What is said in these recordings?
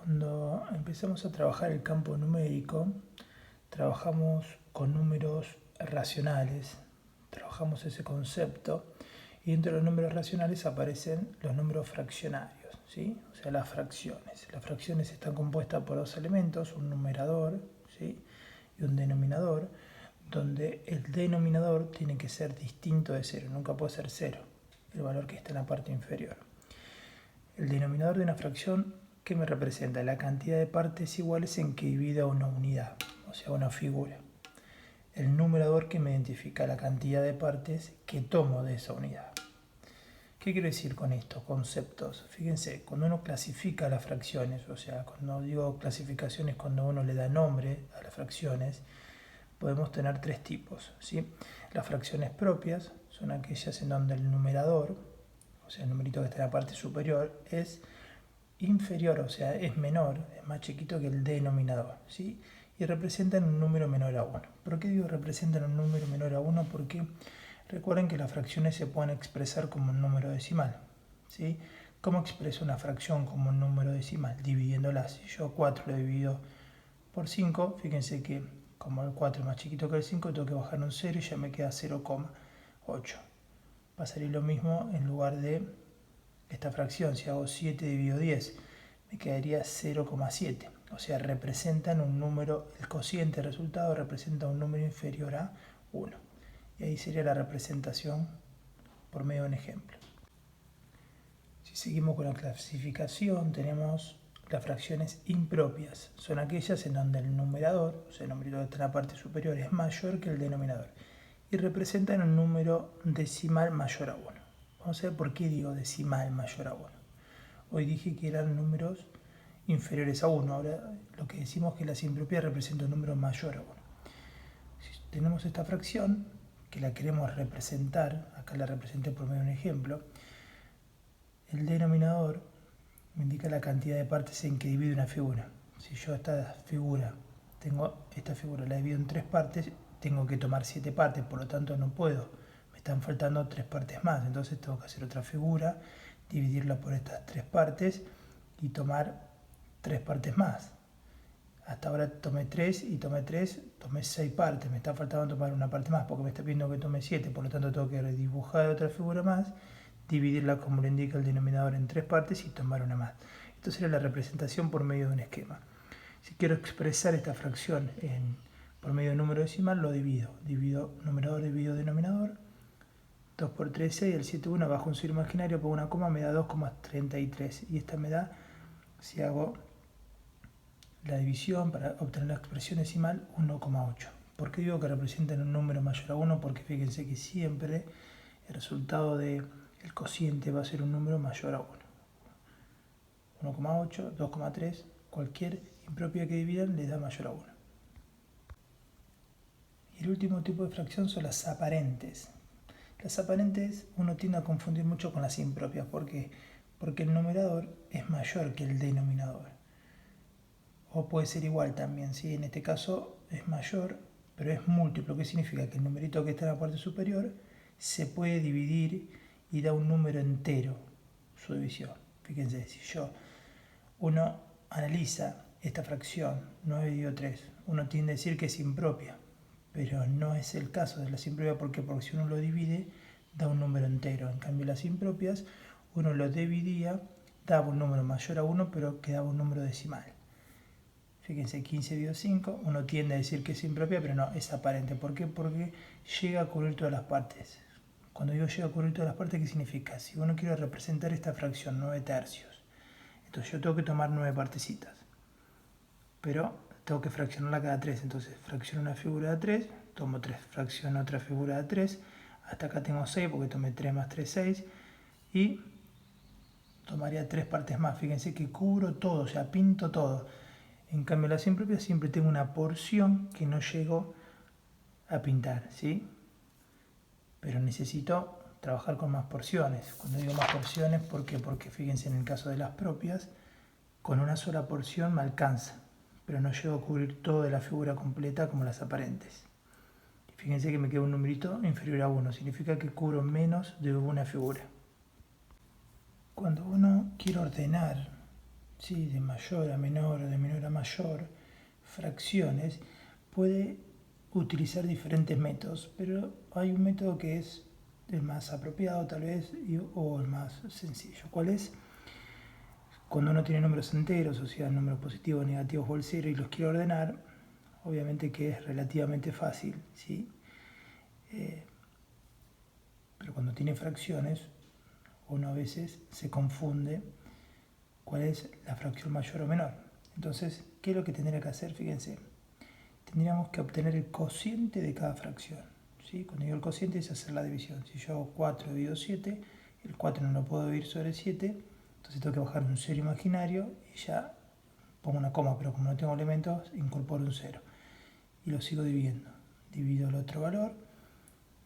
Cuando empezamos a trabajar el campo numérico, trabajamos con números racionales, trabajamos ese concepto y dentro de los números racionales aparecen los números fraccionarios, ¿sí? O sea, las fracciones. Las fracciones están compuestas por dos elementos, un numerador, ¿sí? Y un denominador, donde el denominador tiene que ser distinto de cero, nunca puede ser cero, el valor que está en la parte inferior. El denominador de una fracción, ¿qué me representa? La cantidad de partes iguales en que divida una unidad, o sea, una figura. El numerador que me identifica la cantidad de partes que tomo de esa unidad. ¿Qué quiero decir con estos conceptos? Fíjense, cuando uno clasifica las fracciones, o sea, cuando digo clasificaciones, cuando uno le da nombre a las fracciones, podemos tener tres tipos, ¿sí? Las fracciones propias son aquellas en donde el numerador, o sea, el numerito que está en la parte superior, es inferior, o sea, es menor, es más chiquito que el denominador, ¿sí? Y representan un número menor a 1. ¿Por qué digo representan un número menor a 1? Porque recuerden que las fracciones se pueden expresar como un número decimal, ¿sí? ¿Cómo expreso una fracción como un número decimal? Dividiéndola. Si yo 4 lo divido por 5, fíjense que como el 4 es más chiquito que el 5, tengo que bajar un 0 y ya me queda 0,8. Va a salir lo mismo en lugar de esta fracción. Si hago 7 dividido 10, me quedaría 0,7. O sea, representan un número, el cociente del resultado representa un número inferior a 1. Y ahí sería la representación por medio de un ejemplo. Si seguimos con la clasificación, tenemos las fracciones impropias. Son aquellas en donde el numerador, o sea, el numerito que está en la parte superior, es mayor que el denominador y representan un número decimal mayor a 1. Vamos a ver por qué digo decimal mayor a 1. Hoy dije que eran números inferiores a 1. Ahora lo que decimos es que las impropias representan un número mayor a 1. Si tenemos esta fracción, que la queremos representar, acá la representé por medio de un ejemplo, el denominador me indica la cantidad de partes en que divide una figura. Si yo tengo esta figura, la divido en 3 partes, tengo que tomar 7 partes, por lo tanto no puedo. Me están faltando 3 partes más, entonces tengo que hacer otra figura, dividirla por estas 3 partes y tomar 3 partes más. Hasta ahora tomé 3 y tomé 6 partes, me está faltando tomar una parte más porque me está pidiendo que tome 7, por lo tanto tengo que redibujar otra figura más, dividirla como le indica el denominador en 3 partes y tomar una más. Esto sería la representación por medio de un esquema. Si quiero expresar esta fracción por medio de un número decimal, lo divido. Divido numerador dividido denominador. 2 por 3, 6, el 7, 1, bajo un cero imaginario, pongo una coma, me da 2,33. Y esta me da, si hago la división para obtener la expresión decimal, 1,8. ¿Por qué digo que representan un número mayor a 1? Porque fíjense que siempre el resultado del cociente va a ser un número mayor a 1. 1,8, 2,3, cualquier impropia que dividan le da mayor a 1. Y el último tipo de fracción son las aparentes. Las aparentes uno tiende a confundir mucho con las impropias. ¿Por qué? Porque el numerador es mayor que el denominador. O puede ser igual también, ¿sí? En este caso es mayor, pero es múltiplo. ¿Qué significa? Que el numerito que está en la parte superior se puede dividir y da un número entero su división. Fíjense, si uno analiza esta fracción 9 dividido 3, uno tiende a decir que es impropia, pero no es el caso de las impropias. ¿Por qué? Porque si uno lo divide da un número entero. En cambio las impropias uno lo dividía, daba un número mayor a 1, pero quedaba un número decimal. Fíjense, 15 dividido 5, uno tiende a decir que es impropia, pero no, es aparente. ¿Por qué? Porque llega a cubrir todas las partes. Cuando digo llega a cubrir todas las partes, ¿qué significa? Si uno quiere representar esta fracción, 9 tercios, entonces yo tengo que tomar 9 partecitas, pero tengo que fraccionarla cada 3, entonces fracciono una figura de 3, tomo 3, fracciono otra figura de 3, hasta acá tengo 6 porque tomé 3 más 3, 6, y tomaría 3 partes más. Fíjense que cubro todo, o sea, pinto todo. En cambio, las impropias siempre tengo una porción que no llego a pintar, ¿sí? Pero necesito trabajar con más porciones. Cuando digo más porciones, ¿por qué? Porque fíjense, en el caso de las propias, con una sola porción me alcanza, pero no llego a cubrir toda la figura completa como las aparentes. Fíjense que me queda un numerito inferior a 1, significa que cubro menos de una figura. Cuando uno quiere ordenar ¿sí? De mayor a menor o de menor a mayor, fracciones, puede utilizar diferentes métodos, pero hay un método que es el más apropiado tal vez o el más sencillo. ¿Cuál es? Cuando uno tiene números enteros, o sea, números positivos, negativos o el cero y los quiere ordenar, obviamente que es relativamente fácil, ¿sí? Pero cuando tiene fracciones, uno a veces se confunde cuál es la fracción mayor o menor. Entonces, ¿qué es lo que tendría que hacer? Fíjense, tendríamos que obtener el cociente de cada fracción, ¿sí? Cuando digo el cociente es hacer la división. Si yo hago 4 dividido 7, el 4 no lo puedo dividir sobre 7, entonces tengo que bajar un cero imaginario y ya pongo una coma, pero como no tengo elementos, incorporo un cero. Y lo sigo dividiendo. Divido el otro valor,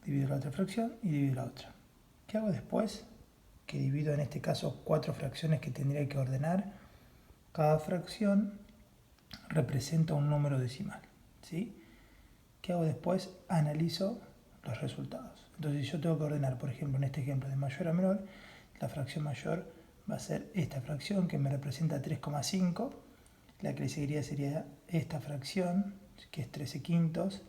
divido la otra fracción y divido la otra. ¿Qué hago después? Que divido en este caso 4 fracciones que tendría que ordenar. Cada fracción representa un número decimal, ¿sí? ¿Qué hago después? Analizo los resultados. Entonces yo tengo que ordenar, por ejemplo, en este ejemplo de mayor a menor, la fracción mayor va a ser esta fracción que me representa 3,5. La que le seguiría sería esta fracción, que es 13 quintos.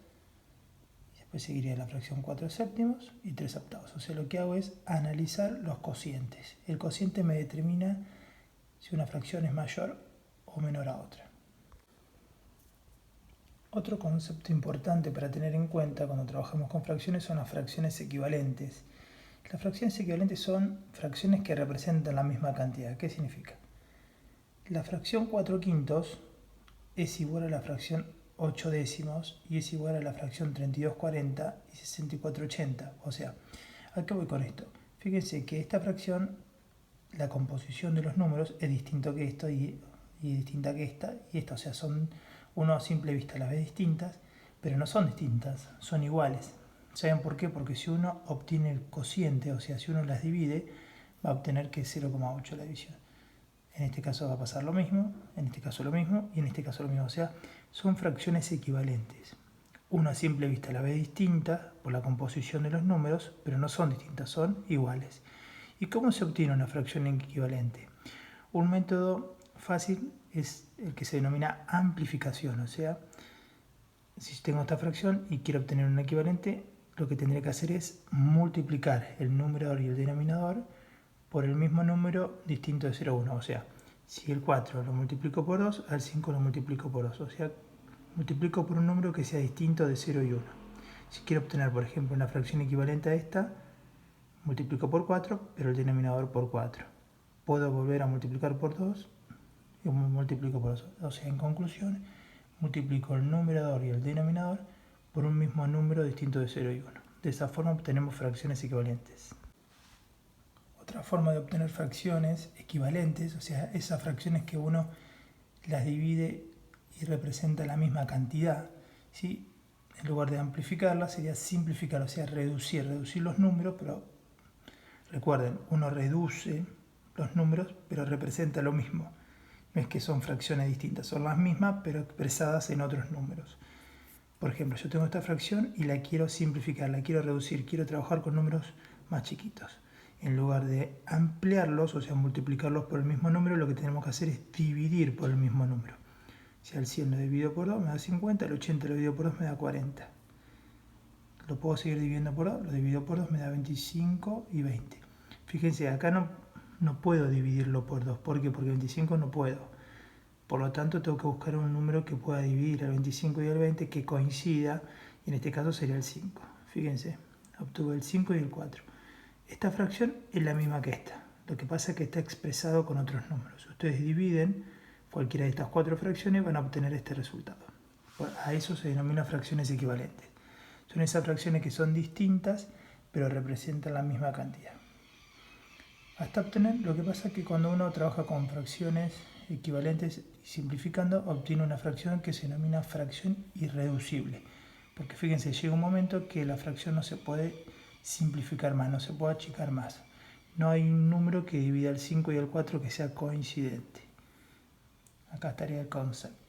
Después seguiría la fracción 4 séptimos y 3 octavos. O sea, lo que hago es analizar los cocientes. El cociente me determina si una fracción es mayor o menor a otra. Otro concepto importante para tener en cuenta cuando trabajamos con fracciones son las fracciones equivalentes. Las fracciones equivalentes son fracciones que representan la misma cantidad. ¿Qué significa? La fracción 4 quintos es igual a la fracción 8 décimos y es igual a la fracción 32/40 y 64/80. O sea, ¿a qué voy con esto? Fíjense que esta fracción, la composición de los números es distinto que esto y distinta que esta y esta. O sea, uno a simple vista las ve distintas, pero no son distintas, son iguales. ¿Saben por qué? Porque si uno obtiene el cociente, o sea, si uno las divide, va a obtener que es 0,8 la división. En este caso va a pasar lo mismo, en este caso lo mismo y en este caso lo mismo. O sea, son fracciones equivalentes. Uno a simple vista la ve distinta por la composición de los números, pero no son distintas, son iguales. ¿Y cómo se obtiene una fracción equivalente? Un método fácil es el que se denomina amplificación. O sea, si tengo esta fracción y quiero obtener un equivalente, lo que tendré que hacer es multiplicar el numerador y el denominador por el mismo número distinto de 0 a 1. O sea, si el 4 lo multiplico por 2, al 5 lo multiplico por 2. O sea, multiplico por un número que sea distinto de 0 y 1. Si quiero obtener, por ejemplo, una fracción equivalente a esta, multiplico por 4, pero el denominador por 4. Puedo volver a multiplicar por 2 y multiplico por 2. O sea, en conclusión, multiplico el numerador y el denominador por un mismo número distinto de 0 y 1. De esa forma obtenemos fracciones equivalentes. Otra forma de obtener fracciones equivalentes, o sea, esas fracciones que uno las divide y representa la misma cantidad, ¿sí? En lugar de amplificarlas sería simplificar, o sea, reducir los números, pero recuerden, uno reduce los números, pero representa lo mismo. No es que son fracciones distintas, son las mismas, pero expresadas en otros números. Por ejemplo, yo tengo esta fracción y la quiero simplificar, la quiero reducir, quiero trabajar con números más chiquitos. En lugar de ampliarlos, o sea, multiplicarlos por el mismo número, lo que tenemos que hacer es dividir por el mismo número. Si al 100 lo divido por 2 me da 50, el 80 lo divido por 2 me da 40. Lo puedo seguir dividiendo por 2, lo divido por 2 me da 25 y 20. Fíjense, acá no puedo dividirlo por 2. ¿Por qué? Porque 25 no puedo. Por lo tanto, tengo que buscar un número que pueda dividir el 25 y el 20 que coincida, y en este caso sería el 5. Fíjense, obtuve el 5 y el 4. Esta fracción es la misma que esta. Lo que pasa es que está expresado con otros números. Si ustedes dividen cualquiera de estas 4 fracciones, van a obtener este resultado. A eso se denomina fracciones equivalentes. Son esas fracciones que son distintas, pero representan la misma cantidad. Hasta obtener, lo que pasa es que cuando uno trabaja con fracciones equivalentes y simplificando, obtiene una fracción que se denomina fracción irreducible. Porque fíjense, llega un momento que la fracción no se puede simplificar más, no se puede achicar más. No hay un número que divida el 5 y el 4 que sea coincidente. Acá estaría el concepto.